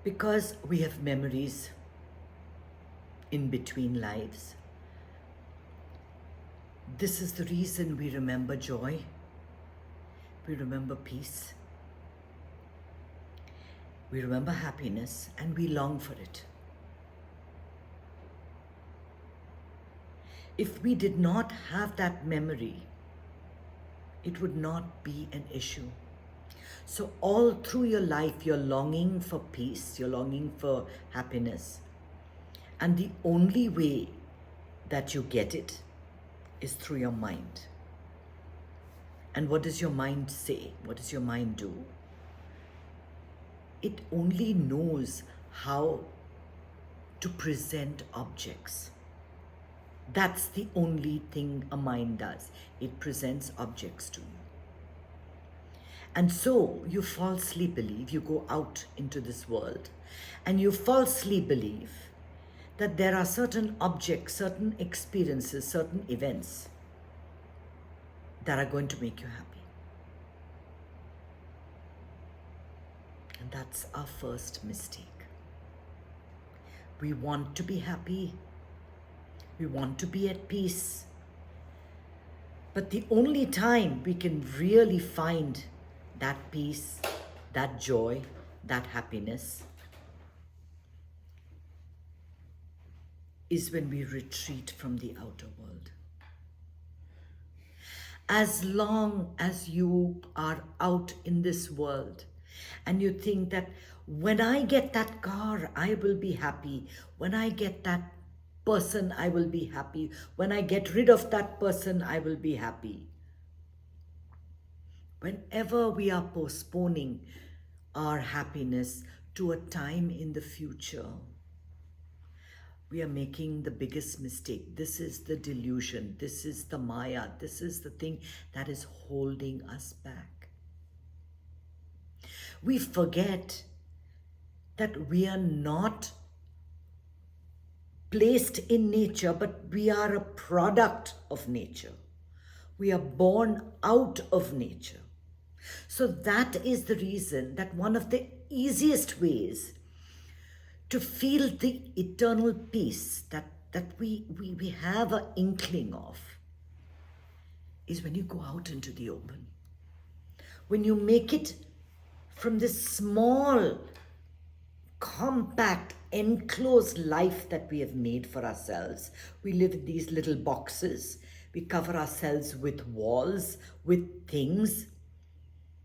Because we have memories in between lives. This is the reason we remember joy, we remember peace, we remember happiness, and we long for it. If we did not have that memory, it would not be an issue. So all through your life, you're longing for peace, you're longing for happiness. And the only way that you get it is through your mind. And what does your mind say? What does your mind do? It only knows how to present objects. That's the only thing a mind does. It presents objects to you. And so you falsely believe, you go out into this world, and you falsely believe that there are certain objects, certain experiences, certain events that are going to make you happy. And that's our first mistake. We want to be happy. We want to be at peace. But the only time we can really find that peace, that joy, that happiness is when we retreat from the outer world. As long as you are out in this world and you think that when I get that car, I will be happy. When I get that person, I will be happy. When I get rid of that person, I will be happy. Whenever we are postponing our happiness to a time in the future, we are making the biggest mistake. This is the delusion. This is the Maya. This is the thing that is holding us back. We forget that we are not placed in nature, but we are a product of nature. We are born out of nature. So that is the reason that one of the easiest ways to feel the eternal peace that we have an inkling of is when you go out into the open. When you make it from this small, compact, enclosed life that we have made for ourselves. We live in these little boxes. We cover ourselves with walls, with things.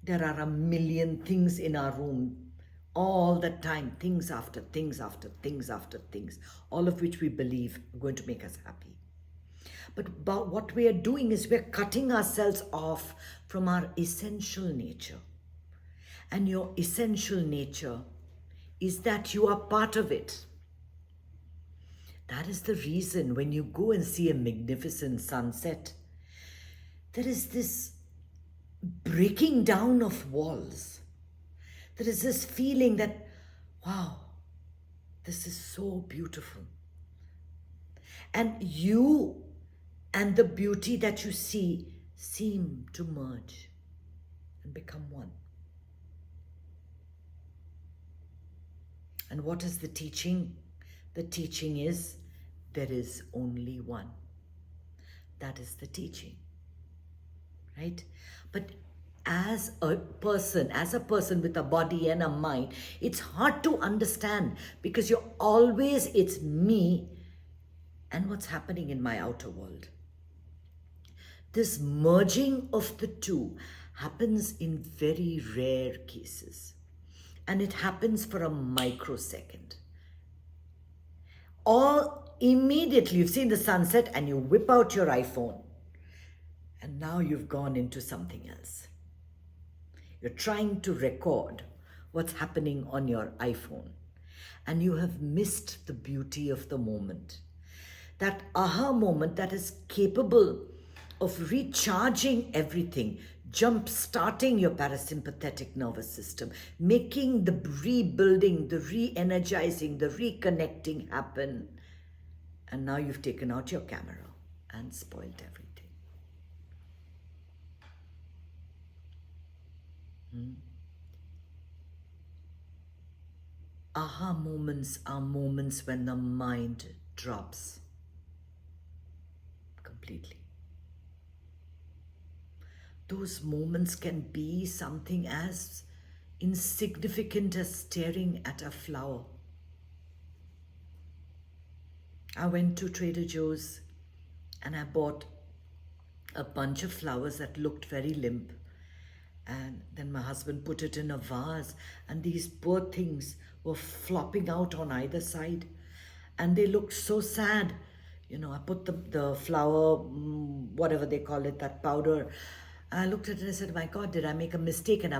There are a million things in our room all the time, things after things after things after things, all of which we believe are going to make us happy. But what we are doing is we're cutting ourselves off from our essential nature. And your essential nature is that you are part of it. That is the reason when you go and see a magnificent sunset, there is this breaking down of walls. There is this feeling that, wow, this is so beautiful. And you and the beauty that you see seem to merge and become one. And what is the teaching? The teaching is there is only one. That is the teaching, right? But as a person with a body and a mind, it's hard to understand because it's me and what's happening in my outer world. This merging of the two happens in very rare cases. And it happens for a microsecond. Or immediately you've seen the sunset and you whip out your iPhone. And now you've gone into something else. You're trying to record what's happening on your iPhone. And you have missed the beauty of the moment. That aha moment that is capable of recharging everything, jump-starting your parasympathetic nervous system, making the rebuilding, the re-energizing, the reconnecting happen. And now you've taken out your camera and spoiled everything. Aha moments are moments when the mind drops completely. Those moments can be something as insignificant as staring at a flower. I went to Trader Joe's and I bought a bunch of flowers that looked very limp. And then my husband put it in a vase, and these poor things were flopping out on either side. And they looked so sad. You know, I put the flower, whatever they call it, that powder. And I looked at it and I said, my God, did I make a mistake? And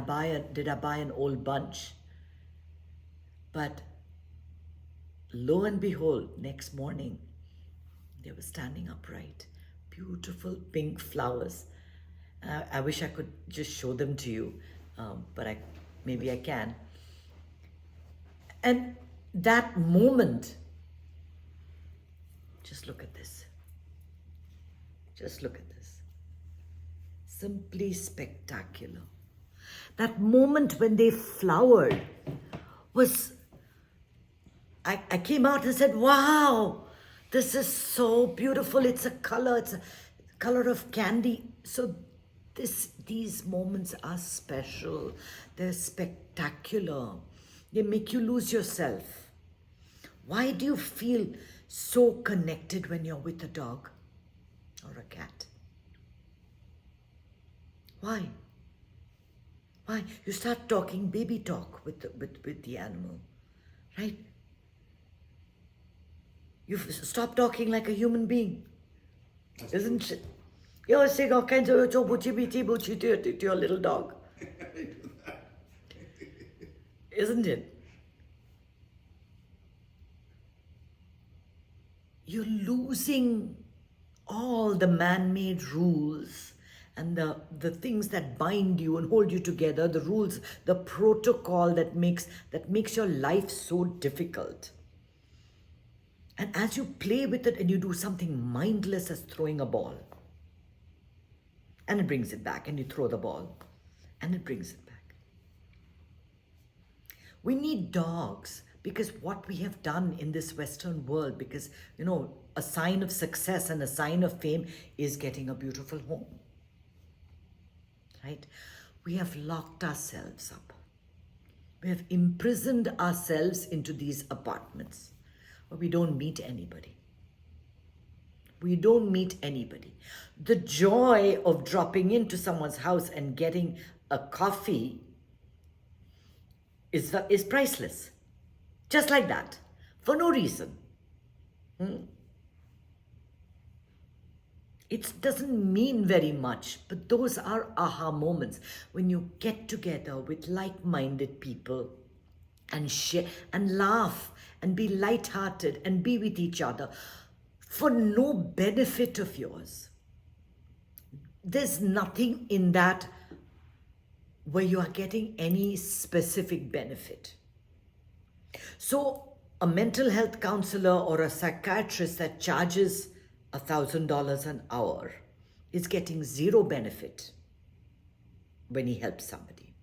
did I buy an old bunch? But lo and behold, next morning, they were standing upright. Beautiful pink flowers. I wish I could just show them to you, but maybe I can. And that moment, just look at this. Just look at this. Simply spectacular. That moment when they flowered was, I came out and said, wow, this is so beautiful. It's a color of candy. So these moments are special. They're spectacular. They make you lose yourself. Why do you feel so connected when you're with a dog or a cat? Why? Why? You start talking baby talk with the animal, right? You stop talking like a human being, isn't it? You're saying all kinds of to your little dog. Isn't it? You're losing all the man-made rules and the things that bind you and hold you together, the rules, the protocol that makes your life so difficult. And as you play with it and you do something mindless as throwing a ball, and it brings it back, and you throw the ball, and it brings it back. We need dogs because what we have done in this Western world, because, you know, a sign of success and a sign of fame is getting a beautiful home, right? We have locked ourselves up. We have imprisoned ourselves into these apartments where we don't meet anybody. We don't meet anybody. The joy of dropping into someone's house and getting a coffee is priceless. Just like that, for no reason. It doesn't mean very much, but those are aha moments when you get together with like-minded people and share and laugh and be light-hearted and be with each other for no benefit of yours. There's nothing in that where you are getting any specific benefit. So a mental health counselor or a psychiatrist that charges $1,000 an hour is getting zero benefit when he helps somebody,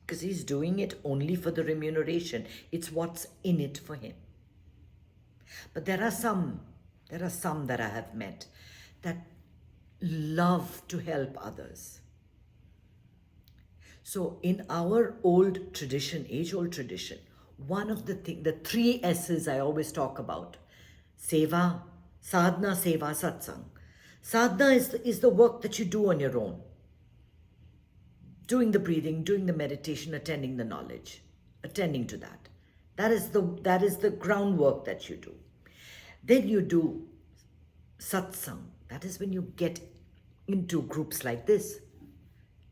because he's doing it only for the remuneration. It's what's in it for him. But there are some that I have met that love to help others. So in our old tradition, age-old tradition, one of the 3 S's I always talk about: seva, sadhana, seva, satsang. Sadhana is the work that you do on your own. Doing the breathing, doing the meditation, attending the knowledge, attending to that. That is the groundwork that you do. Then you do satsang. That is when you get into groups like this.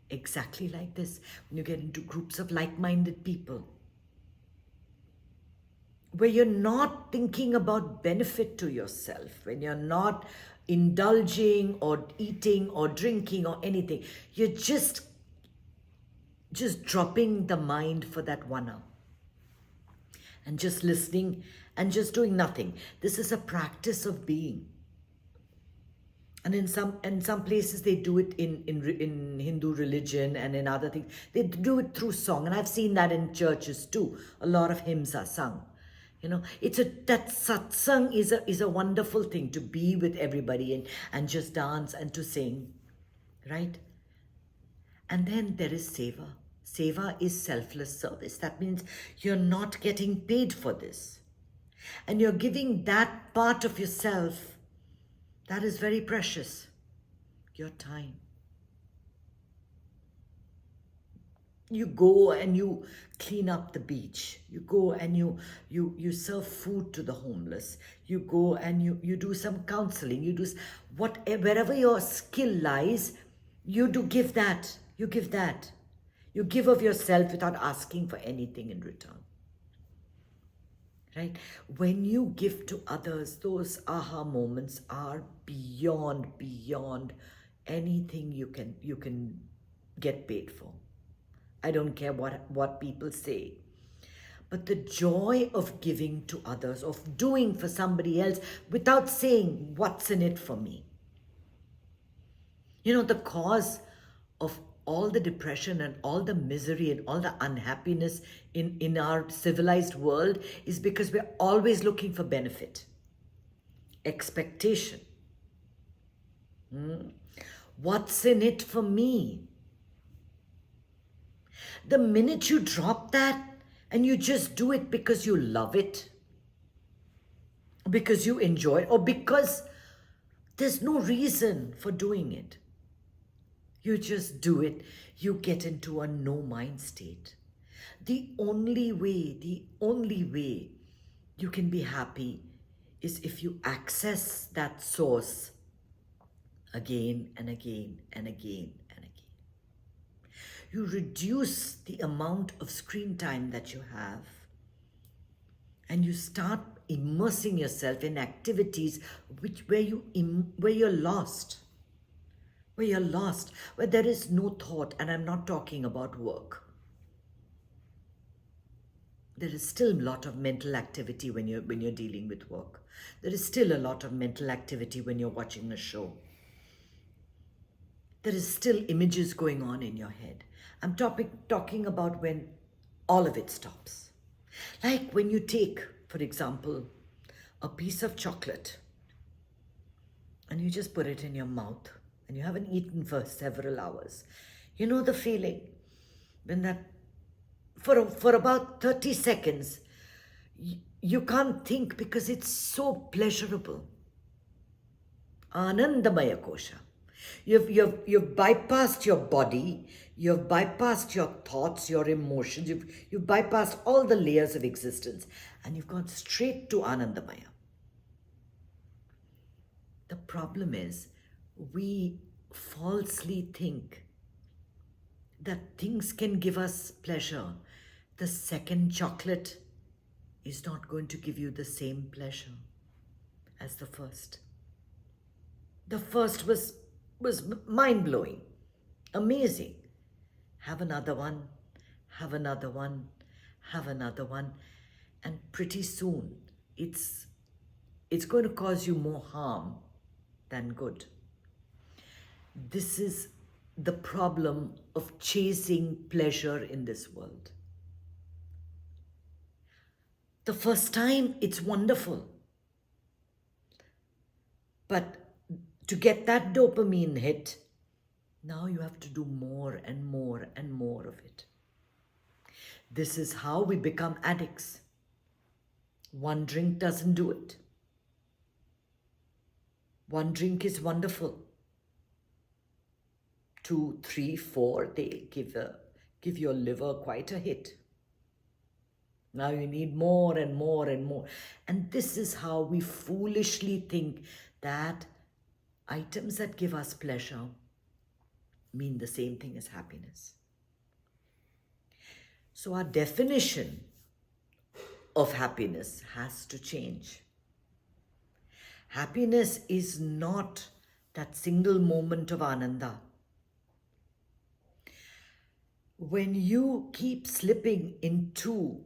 Exactly like this. When you get into groups of like-minded people, where you're not thinking about benefit to yourself, when you're not indulging or eating or drinking or anything, you're just dropping the mind for that 1 hour and just listening and just doing nothing. This is a practice of being. And in some places they do it in Hindu religion and in other things. They do it through song, and I've seen that in churches too. A lot of hymns are sung. That satsang is a wonderful thing, to be with everybody and just dance and to sing, right? And then there is seva. Seva is selfless service. That means you're not getting paid for this. And you're giving that part of yourself that is very precious, your time. You go and you clean up the beach. You go and you serve food to the homeless. You go and you do some counseling. You do wherever your skill lies, you do give that. You give that. You give of yourself without asking for anything in return. Right? When you give to others, those aha moments are beyond anything you can get paid for. I don't care what people say. But the joy of giving to others, of doing for somebody else without saying, what's in it for me? The cause of all the depression and all the misery and all the unhappiness in our civilized world is because we're always looking for benefit, expectation. What's in it for me? The minute you drop that and you just do it because you love it, because you enjoy it, or because there's no reason for doing it, you just do it, you get into a no mind state. The only way you can be happy is if you access that source again and again and again and again. You reduce the amount of screen time that you have, and you start immersing yourself in activities where you're lost. Where there is no thought, and I'm not talking about work. There is still a lot of mental activity when you're dealing with work. There is still a lot of mental activity when you're watching a show. There is still images going on in your head. I'm talking about when all of it stops. Like when you take, for example, a piece of chocolate and you just put it in your mouth, and you haven't eaten for several hours. You know the feeling when that, for about 30 seconds, you can't think because it's so pleasurable. Anandamaya kosha. You've bypassed your body, you've bypassed your thoughts, your emotions, you've bypassed all the layers of existence, and you've gone straight to Anandamaya. The problem is, we falsely think that things can give us pleasure. The second chocolate is not going to give you the same pleasure as the first. The first was mind-blowing, amazing. Have another one, have another one, have another one, and pretty soon it's going to cause you more harm than good. This is the problem of chasing pleasure in this world. The first time, it's wonderful. But to get that dopamine hit, now you have to do more and more and more of it. This is how we become addicts. One drink doesn't do it. One drink is wonderful. 2, 3, 4, they give your liver quite a hit. Now you need more and more and more. And this is how we foolishly think that items that give us pleasure mean the same thing as happiness. So our definition of happiness has to change. Happiness is not that single moment of ananda. When you keep slipping into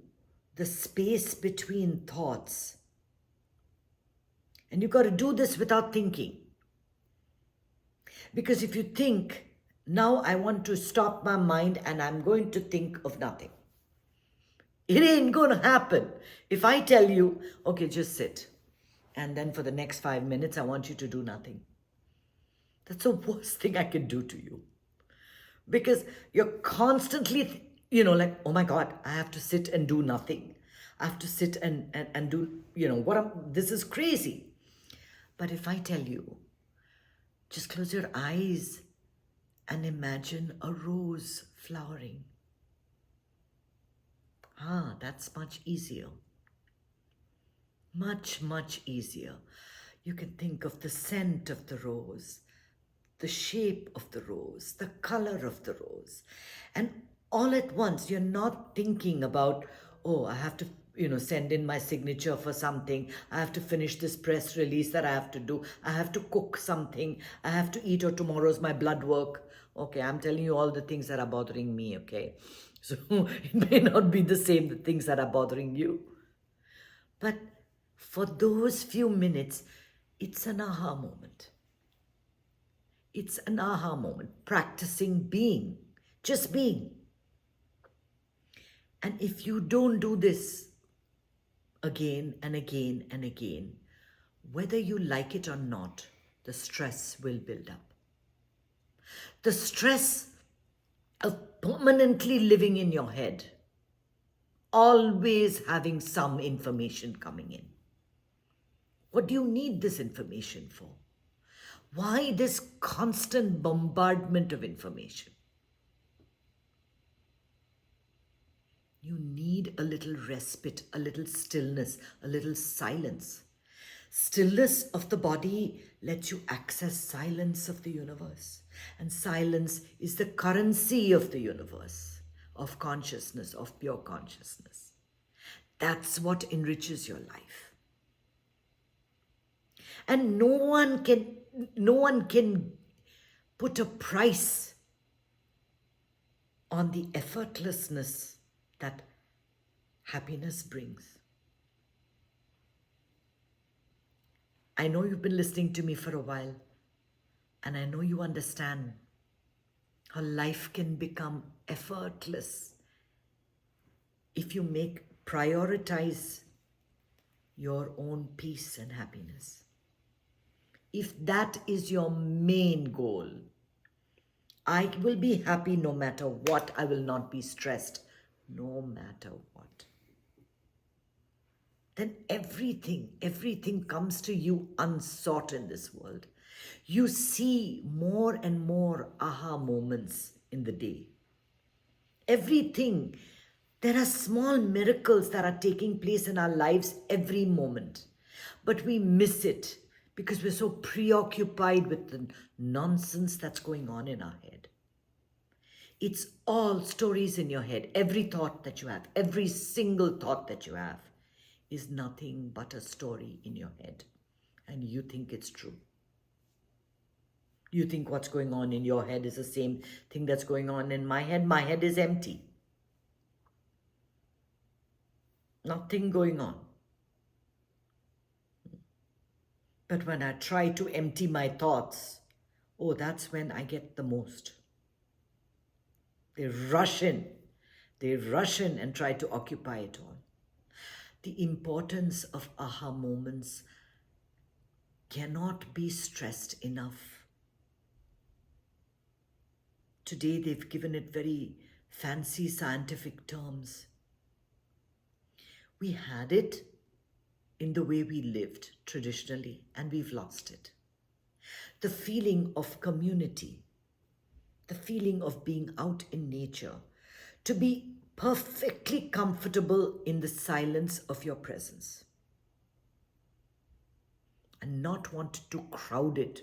the space between thoughts, and you've got to do this without thinking. Because if you think, now I want to stop my mind and I'm going to think of nothing, it ain't going to happen. If I tell you, okay, just sit, and then for the next 5 minutes, I want you to do nothing, that's the worst thing I can do to you. Because you're constantly, like, oh my God, I have to sit and do nothing. I have to sit and do, this is crazy. But if I tell you, just close your eyes and imagine a rose flowering. That's much easier. Much, much easier. You can think of the scent of the rose, the shape of the rose, the color of the rose. And all at once, you're not thinking about, oh, I have to, send in my signature for something. I have to finish this press release that I have to do. I have to cook something. I have to eat, or tomorrow's my blood work. Okay, I'm telling you all the things that are bothering me, okay? So it may not be the same, the things that are bothering you. But for those few minutes, it's an aha moment. It's an aha moment, practicing being, just being. And if you don't do this again and again and again, whether you like it or not, the stress will build up. The stress of permanently living in your head, always having some information coming in. What do you need this information for? Why this constant bombardment of information? You need a little respite, a little stillness, a little silence. Stillness of the body lets you access silence of the universe. And silence is the currency of the universe, of consciousness, of pure consciousness. That's what enriches your life. And no one can put a price on the effortlessness that happiness brings. I know you've been listening to me for a while, and I know you understand how life can become effortless if you prioritize your own peace and happiness. If that is your main goal, I will be happy no matter what. I will not be stressed no matter what. Then everything comes to you unsought in this world. You see more and more aha moments in the day. Everything. There are small miracles that are taking place in our lives every moment. But we miss it because we're so preoccupied with the nonsense that's going on in our head. It's all stories in your head. Every thought that you have, every single thought that you have is nothing but a story in your head. And you think it's true. You think what's going on in your head is the same thing that's going on in my head. My head is empty. Nothing going on. But when I try to empty my thoughts, that's when I get the most. They rush in and try to occupy it all. The importance of aha moments cannot be stressed enough. Today they've given it very fancy scientific terms. We had it in the way we lived traditionally, and we've lost it. The feeling of community, the feeling of being out in nature, to be perfectly comfortable in the silence of your presence and not want to crowd it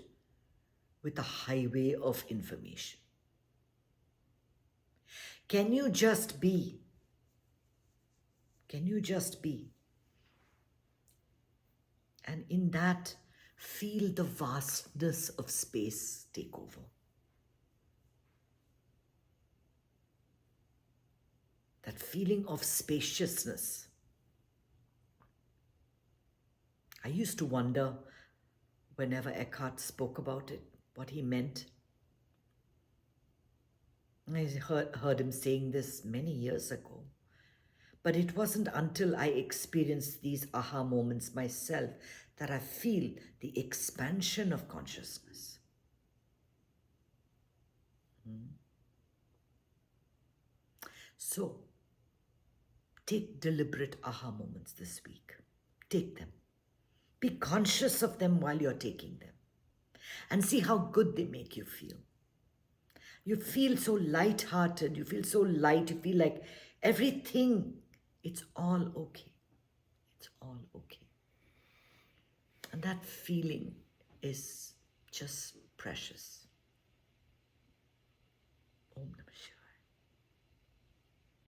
with a highway of information. Can you just be? Can you just be? And in that, feel the vastness of space take over. That feeling of spaciousness. I used to wonder whenever Eckhart spoke about it. what he meant. I heard him saying this many years ago. But it wasn't until I experienced these aha moments myself that I feel the expansion of consciousness. So, take deliberate aha moments this week. Take them. Be conscious of them while you're taking them. And see how good they make you feel. You feel so light-hearted. You feel so light. You feel like everything, it's all okay. It's all okay. And that feeling is just precious. Om Namah Shivaya.